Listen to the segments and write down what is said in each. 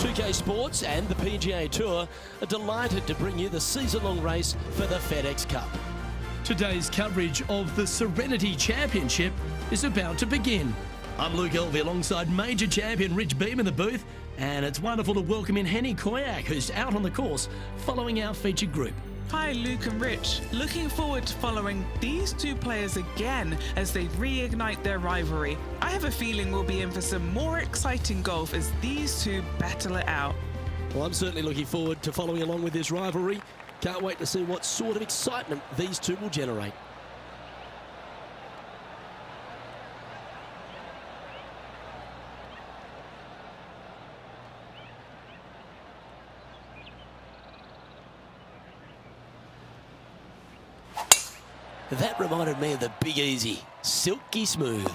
2K Sports and the PGA Tour are delighted to bring you the season-long race for the FedEx Cup. Today's coverage of the Serenity Championship is about to begin. I'm Luke Elvey alongside major champion Rich Beam in the booth, and it's wonderful to welcome in Henny Koyak, who's out on the course following our featured group. Hi Luke and Rich, looking forward to following these two players again as they reignite their rivalry. I have a feeling we'll be in for some more exciting golf as these two battle it out. Well, I'm certainly looking forward to following along with this rivalry. Can't wait to see what sort of excitement these two will generate. That reminded me of the Big Easy, silky smooth.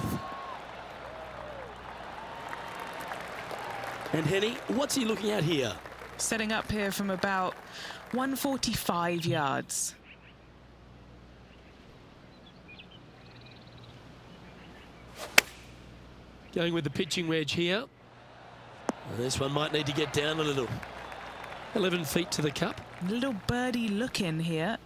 And Henny, what's he looking at here? Setting up here from about 145 yards. Going with the pitching wedge here. This one might need to get down a little. 11 feet to the cup. Little birdie look in here.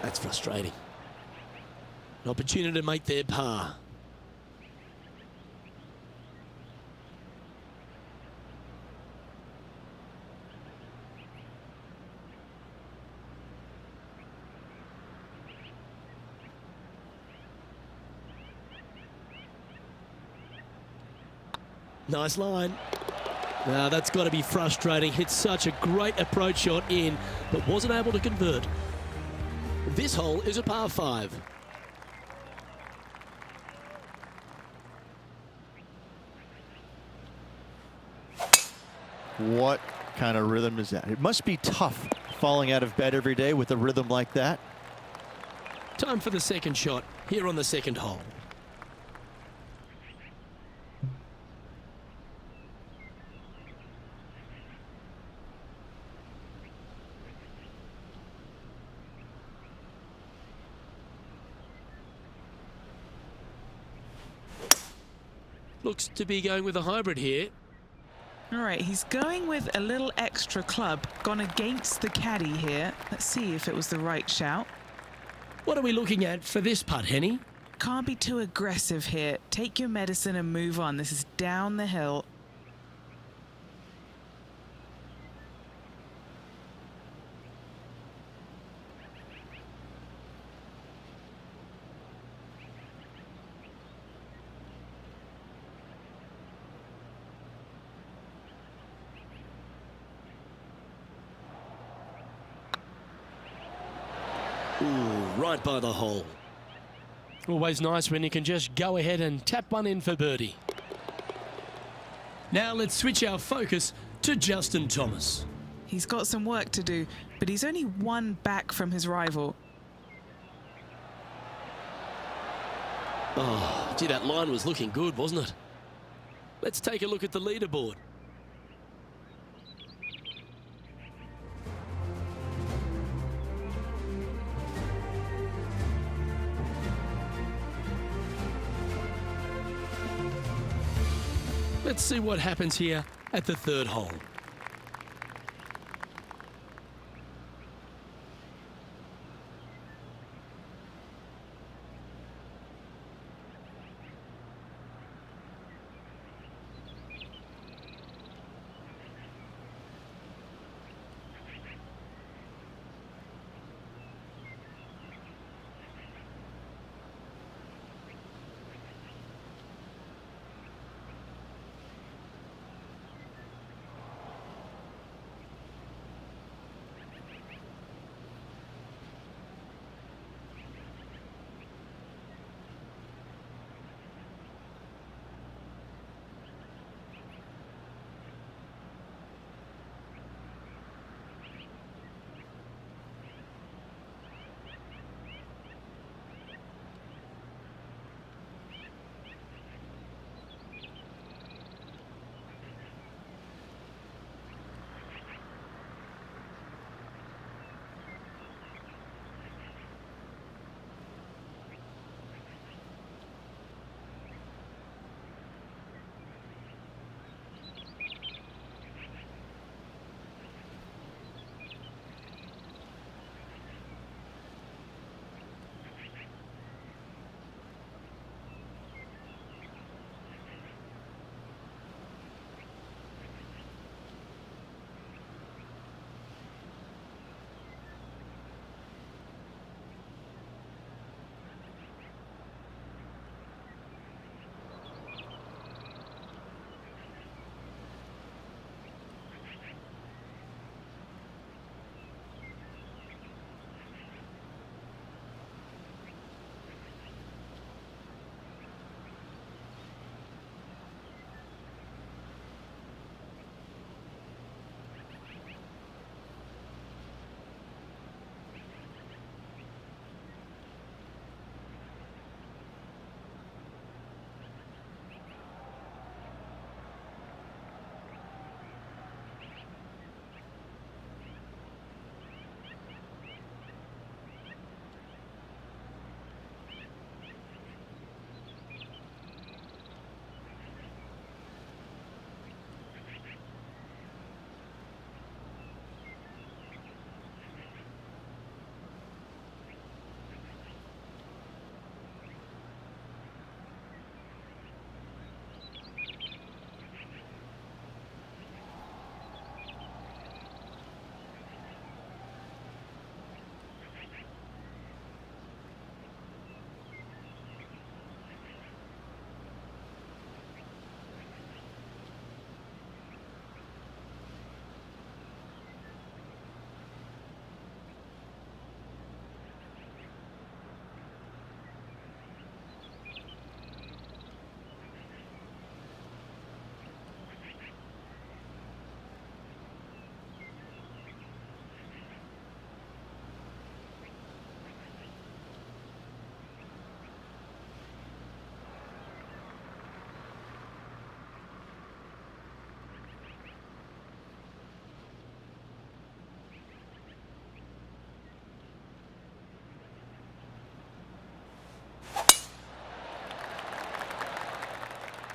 That's frustrating. An opportunity to make their par. Nice line. Now that's got to be frustrating. Hit such a great approach shot in, but wasn't able to convert. This hole is a par 5. What kind of rhythm is that? It must be tough falling out of bed every day with a rhythm like that. Time for the second shot here on the second hole. Looks to be going with a hybrid here. All right, he's going with a little extra club, gone against the caddy here. Let's see if it was the right shout. What are we looking at for this putt, Henny? Can't be too aggressive here. Take your medicine and move on. This is down the hill. Ooh, right by the hole. Always nice when you can just go ahead and tap one in for birdie. Now let's switch our focus to Justin Thomas. He's got some work to do, but he's only one back from his rival. Oh, gee, that line was looking good, wasn't it? Let's take a look at the leaderboard. Let's see what happens here at the third hole.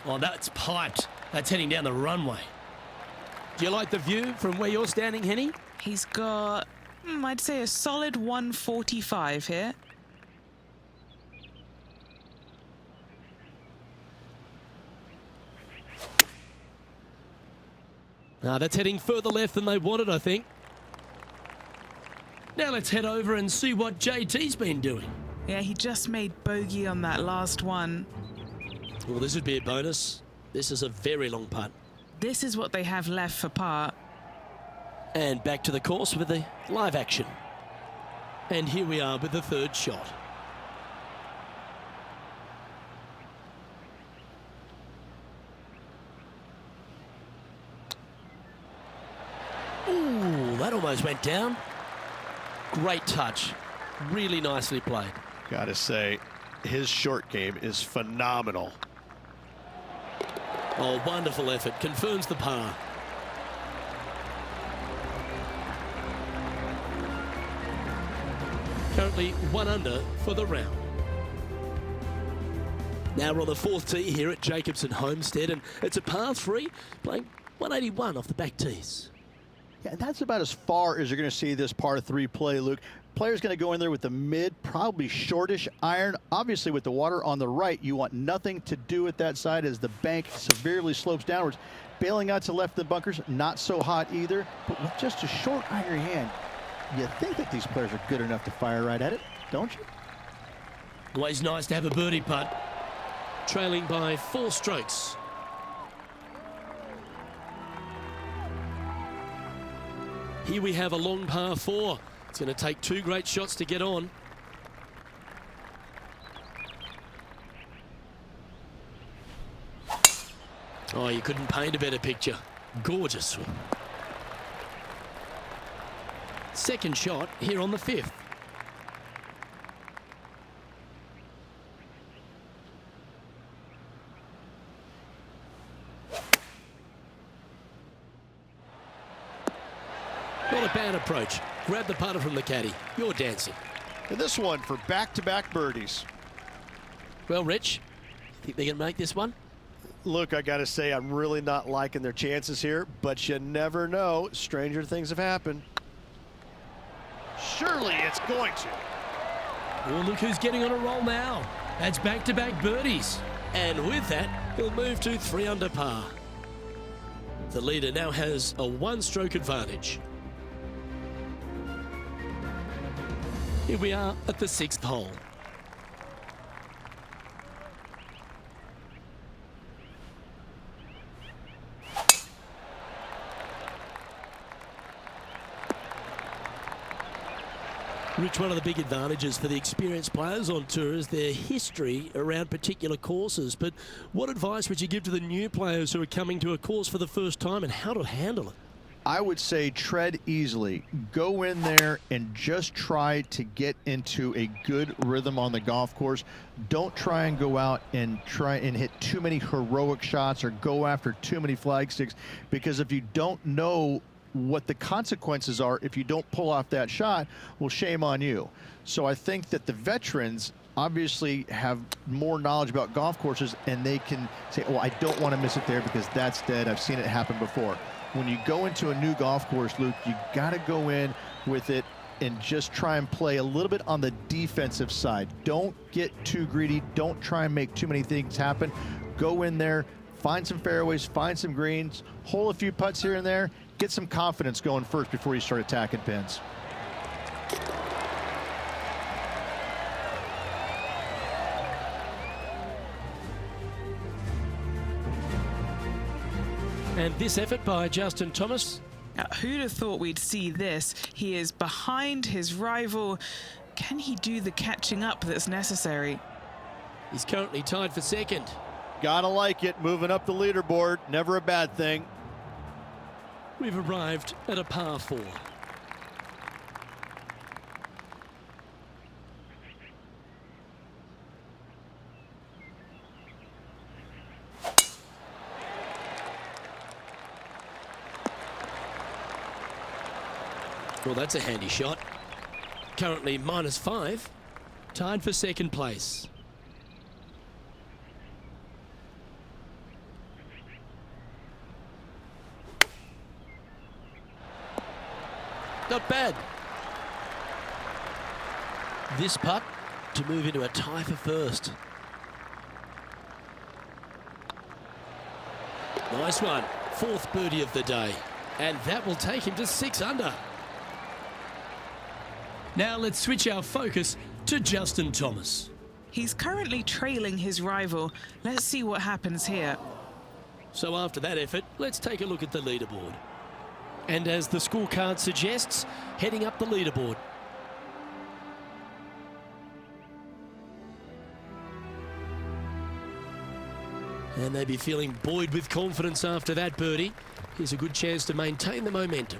Oh, that's piped. That's heading down the runway. Do you like the view from where you're standing, Henny? He's got, I'd say a solid 145 here. That's heading further left than they wanted, I think. Now let's head over and see what JT's been doing. Yeah, he just made bogey on that last one. Well, this would be a bonus. This is a very long putt. This is what they have left for par. And back to the course with the live action. And here we are with the third shot. Ooh, that almost went down. Great touch. Really nicely played. Gotta say, his short game is phenomenal. Oh, wonderful effort. Confirms the par. Currently 1 under for the round. Now we're on the fourth tee here at Jacobson Homestead, and it's a par 3, playing 181 off the back tees. Yeah, and that's about as far as you're going to see this par 3 play, Luke. Player's going to go in there with the mid, probably shortish iron. Obviously, with the water on the right, you want nothing to do with that side as the bank severely slopes downwards. Bailing out to left of the bunkers, not so hot either. But with just a short iron hand, you think that these players are good enough to fire right at it, don't you? Always nice to have a birdie putt. Trailing by 4 strokes. Here we have a long par 4. It's going to take 2 great shots to get on. Oh, you couldn't paint a better picture. Gorgeous swing. Second shot here on the 5th. Not a bad approach. Grab the putter from the caddy. You're dancing. And this one for back-to-back birdies. Well, Rich, think they can make this one? Look, I got to say, I'm really not liking their chances here, but you never know. Stranger things have happened. Surely it's going to. Oh, look who's getting on a roll now. That's back-to-back birdies. And with that, he'll move to 3 under par. The leader now has a 1-stroke advantage. Here we are at the 6th hole. Rich, one of the big advantages for the experienced players on tour is their history around particular courses. But what advice would you give to the new players who are coming to a course for the first time and how to handle it? I would say tread easily. Go in there and just try to get into a good rhythm on the golf course. Don't try and go out and try and hit too many heroic shots or go after too many flag sticks, because if you don't know what the consequences are if you don't pull off that shot, well, shame on you. So I think that the veterans obviously have more knowledge about golf courses, and they can say, oh, I don't want to miss it there because that's dead. I've seen it happen before. When you go into a new golf course, Luke, you got to go in with it and just try and play a little bit on the defensive side. Don't get too greedy. Don't try and make too many things happen. Go in there, find some fairways, find some greens, hole a few putts here and there, get some confidence going first before you start attacking pins. And this effort by Justin Thomas. Now, who'd have thought we'd see this? He is behind his rival. Can he do the catching up that's necessary? He's currently tied for 2nd. Gotta like it. Moving up the leaderboard. Never a bad thing. We've arrived at a par 4. Well, that's a handy shot. Currently -5, tied for 2nd place. Not bad. This putt to move into a tie for first. Nice one. Fourth birdie of the day. And that will take him to 6 under. Now let's switch our focus to Justin Thomas. He's currently trailing his rival. Let's see what happens here. So after that effort, let's take a look at the leaderboard. And as the scorecard suggests, heading up the leaderboard. And they'd be feeling buoyed with confidence after that birdie. Here's a good chance to maintain the momentum.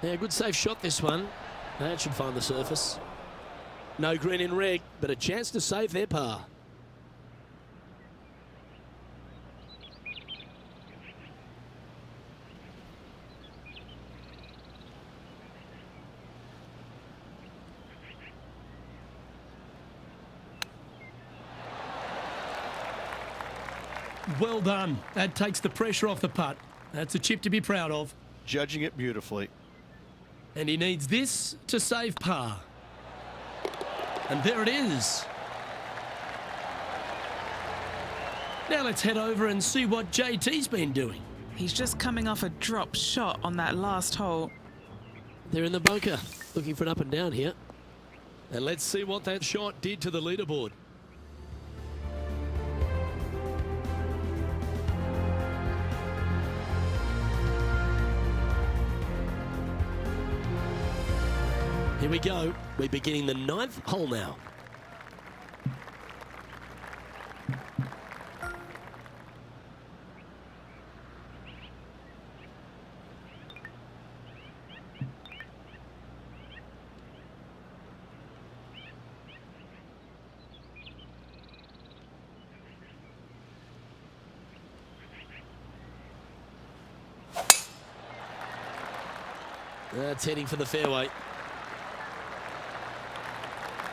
Yeah, good safe shot this one. That should find the surface. No green in red, but a chance to save their par. Well done. That takes the pressure off the putt. That's a chip to be proud of. Judging it beautifully. And he needs this to save par. And there it is. Now let's head over and see what JT's been doing. He's just coming off a drop shot on that last hole. They're in the bunker, looking for an up and down here. And let's see what that shot did to the leaderboard. Here we go. We're beginning the 9th hole now. That's heading for the fairway.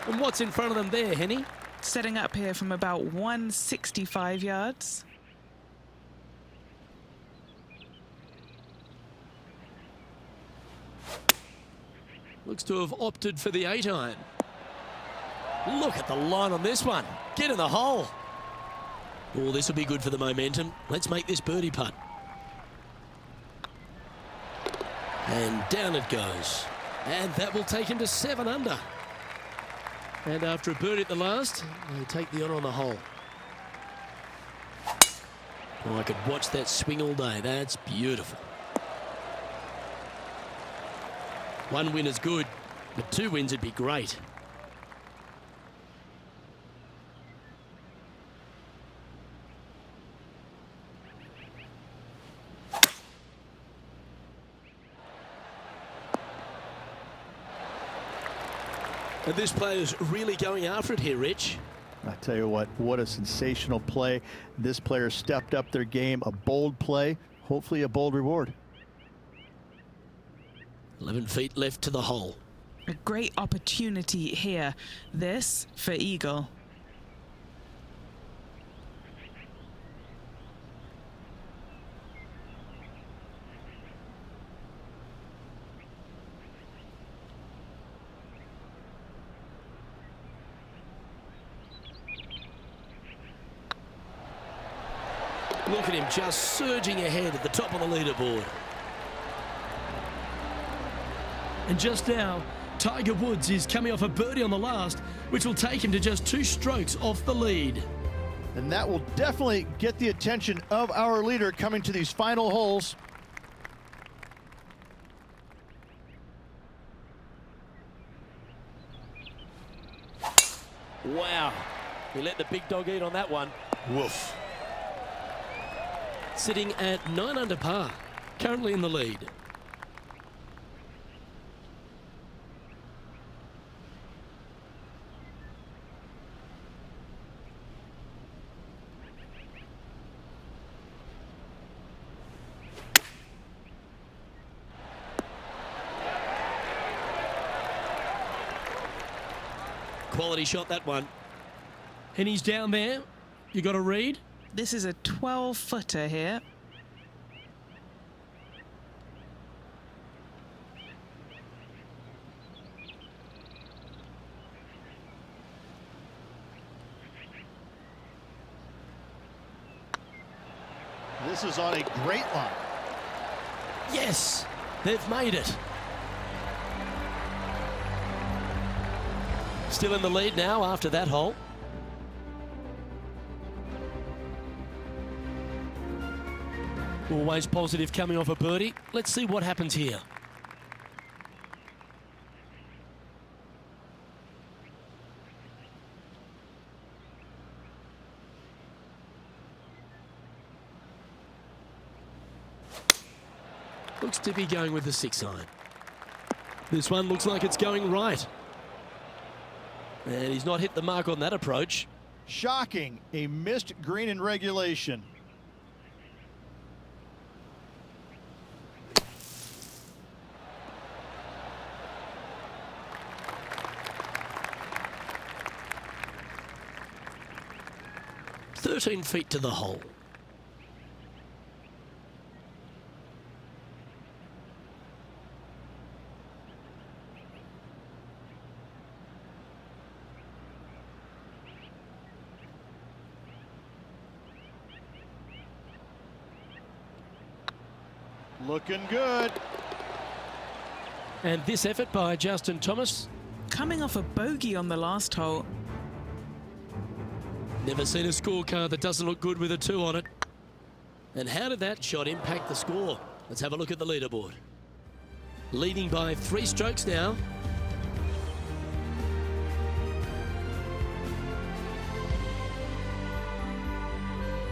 And what's in front of them there, Henny? Setting up here from about 165 yards. Looks to have opted for the 8-iron. Look at the line on this one. Get in the hole. Oh, this will be good for the momentum. Let's make this birdie putt. And down it goes. And that will take him to 7 under. And after a birdie at the last, they take the honour on the hole. Oh, I could watch that swing all day. That's beautiful. 1 win is good, but 2 wins would be great. And this player's really going after it here, Rich. I tell you what a sensational play. This player stepped up their game, a bold play, hopefully a bold reward. 11 feet left to the hole. A great opportunity here. This for eagle. Look at him just surging ahead at the top of the leaderboard. And just now, Tiger Woods is coming off a birdie on the last, which will take him to just 2 strokes off the lead. And that will definitely get the attention of our leader coming to these final holes. Wow. He let the big dog eat on that one. Woof. Sitting at 9 under par, currently in the lead. quality shot, that one. And he's down there. You got a read? This is a 12-footer here. This is on a great line. Yes, they've made it. Still in the lead now after that hole. Always positive coming off a birdie. Let's see what happens here. Looks to be going with the 6-iron. This one looks like it's going right. And he's not hit the mark on that approach. Shocking, a missed green in regulation. "13 feet to the hole." Looking good. And this effort by Justin Thomas. Coming off a bogey on the last hole. Never seen a scorecard that doesn't look good with a 2 on it. And how did that shot impact the score? Let's have a look at the leaderboard. Leading by 3 strokes now.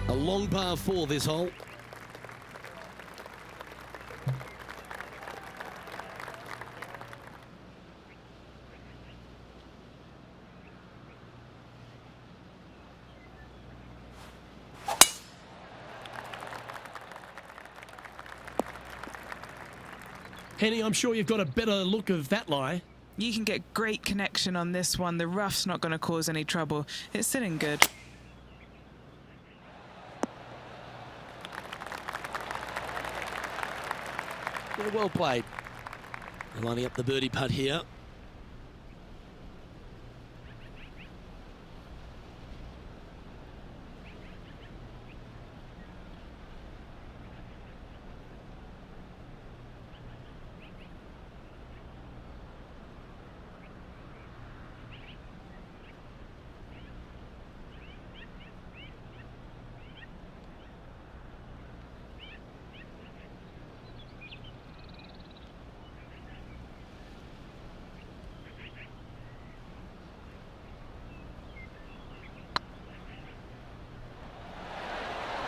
A long par 4 this hole. Henny, I'm sure you've got a better look of that lie. You can get great connection on this one. The rough's not going to cause any trouble. It's sitting good. Yeah, well played. They're lining up the birdie putt here.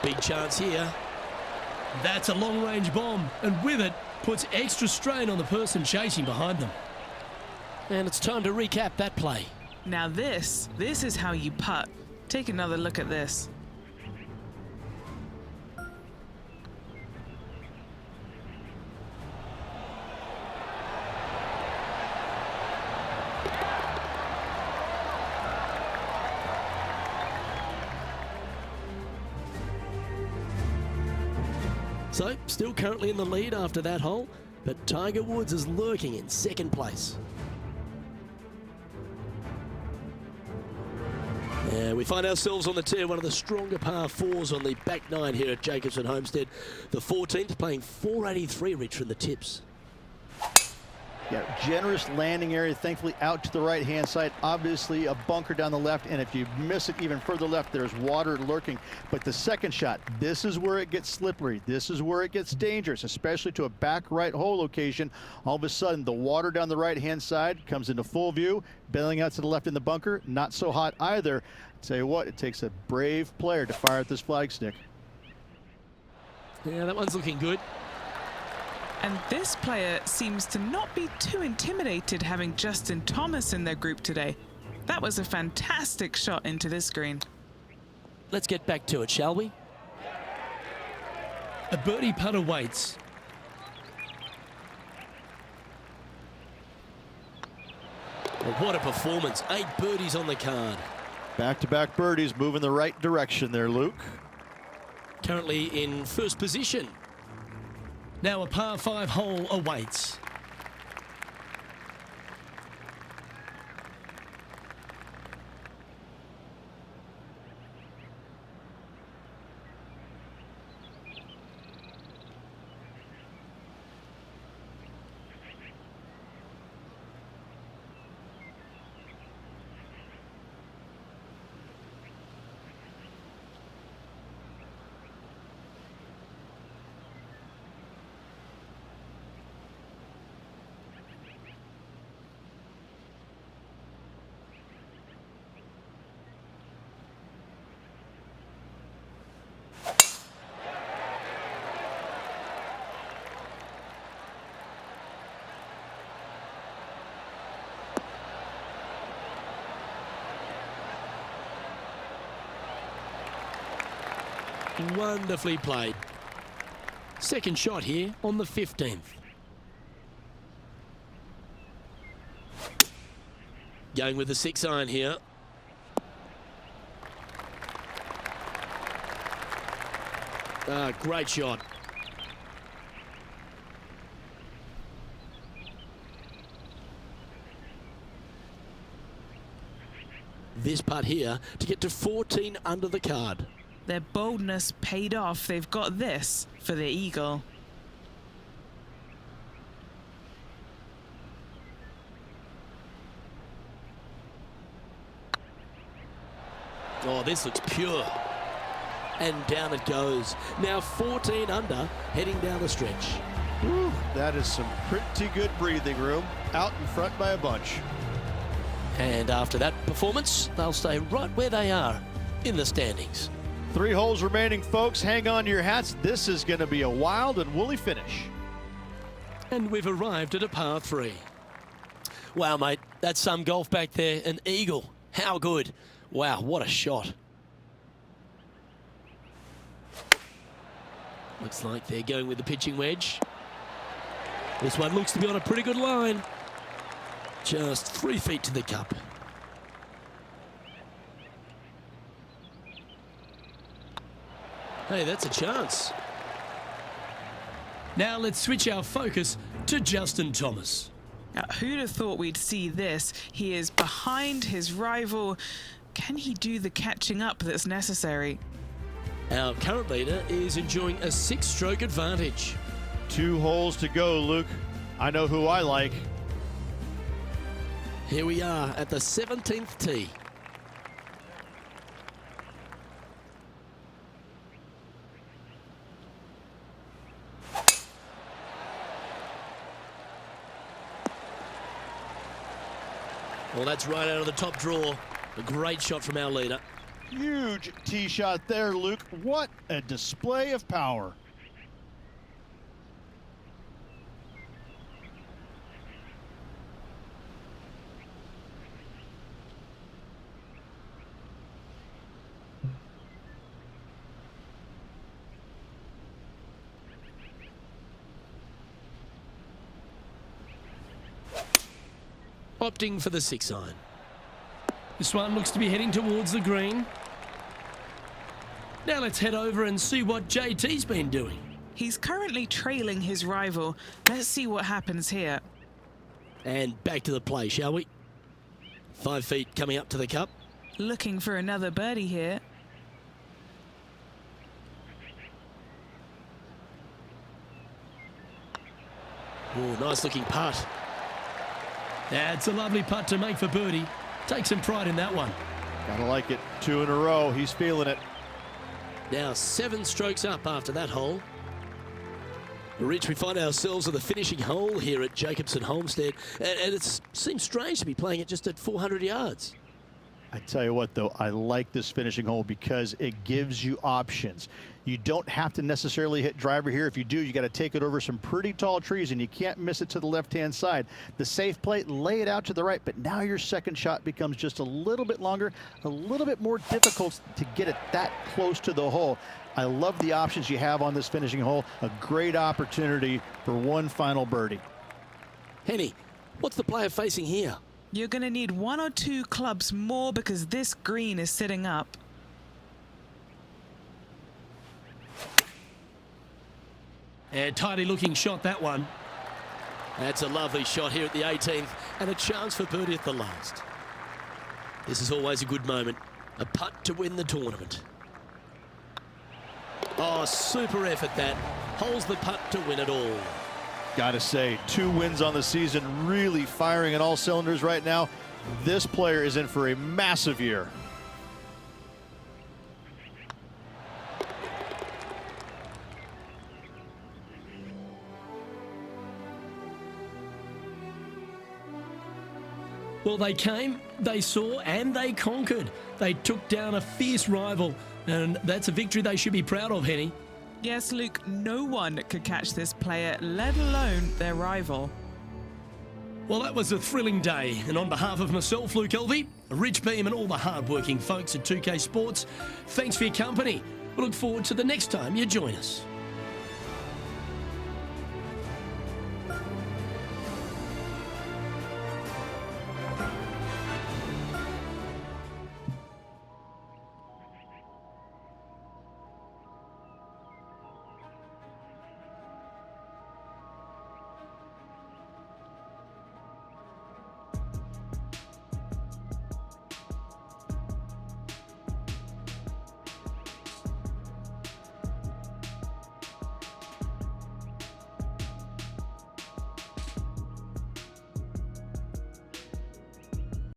Big chance here. That's a long-range bomb, and with it, puts extra strain on the person chasing behind them. And it's time to recap that play. Now this is how you putt. Take another look at this. So, still currently in the lead after that hole, but Tiger Woods is lurking in 2nd place. Yeah, we find ourselves on the tee, one of the stronger par 4s on the back 9 here at Jacobson Homestead. The 14th playing 483, Rich, from the tips. Yeah, generous landing area, thankfully out to the right-hand side. Obviously a bunker down the left, and if you miss it even further left, there's water lurking. But the second shot, this is where it gets slippery. This is where it gets dangerous, especially to a back right hole location. All of a sudden, the water down the right-hand side comes into full view, bailing out to the left in the bunker. Not so hot either. Tell you what, it takes a brave player to fire at this flagstick. Yeah, that one's looking good. And this player seems to not be too intimidated having Justin Thomas in their group today. That was a fantastic shot into this green. Let's get back to it, shall we? A birdie putt awaits. Well, what a performance. 8 birdies on the card. Back-to-back birdies, moving the right direction there, Luke. Currently in first position. Now a par 5 hole awaits. Wonderfully played. Second shot here on the 15th. Going with the 6-iron here. Great shot. This putt here to get to 14 under the card. Their boldness paid off. They've got this for the eagle. Oh, this looks pure. And down it goes. Now 14 under, heading down the stretch. Whew, that is some pretty good breathing room. Out in front by a bunch. And after that performance, they'll stay right where they are in the standings. 3 holes remaining, folks. Hang on to your hats. This is going to be a wild and woolly finish. And we've arrived at a par 3. Wow, mate, that's some golf back there. An eagle. How good. Wow, what a shot. Looks like they're going with the pitching wedge. This one looks to be on a pretty good line. Just 3 feet to the cup. Hey, that's a chance. Now let's switch our focus to Justin Thomas. Now, who'd have thought we'd see this? He is behind his rival. Can he do the catching up that's necessary? Our current leader is enjoying a 6-stroke advantage. 2 holes to go, Luke. I know who I like. Here we are at the 17th tee. Well, that's right out of the top draw. A great shot from our leader. Huge tee shot there, Luke. What a display of power. Opting for the 6-iron. This one looks to be heading towards the green. Now let's head over and see what JT's been doing. He's currently trailing his rival. Let's see what happens here. And back to the play, shall we? 5 feet coming up to the cup. Looking for another birdie here. Oh, nice looking putt. That's a lovely putt to make for birdie. Take some pride in that one. Gotta like it. 2 in a row. He's feeling it. Now 7 strokes up after that hole. Rich, we find ourselves at the finishing hole here at Jacobson Homestead, and it seems strange to be playing it just at 400 yards. I tell you what, though, I like this finishing hole because it gives you options. You don't have to necessarily hit driver here. If you do, you got to take it over some pretty tall trees, and you can't miss it to the left-hand side. The safe play, lay it out to the right, but now your second shot becomes just a little bit longer, a little bit more difficult to get it that close to the hole. I love the options you have on this finishing hole. A great opportunity for one final birdie. Henny, what's the player facing here? You're going to need 1 or 2 clubs more because this green is sitting up. And tidy looking shot, that one. That's a lovely shot here at the 18th and a chance for birdie at the last. This is always a good moment. A putt to win the tournament. Oh, super effort that. Holds the putt to win it all. Gotta say, 2 wins on the season, really firing on all cylinders right now. This player is in for a massive year. Well, they came, they saw, and they conquered. They took down a fierce rival, and that's a victory they should be proud of, Henny. Yes, Luke, no one could catch this player, let alone their rival. Well, that was a thrilling day, and on behalf of myself, Luke Elvey, Rich Beam, and all the hard-working folks at 2K Sports, thanks for your company. We look forward to the next time you join us.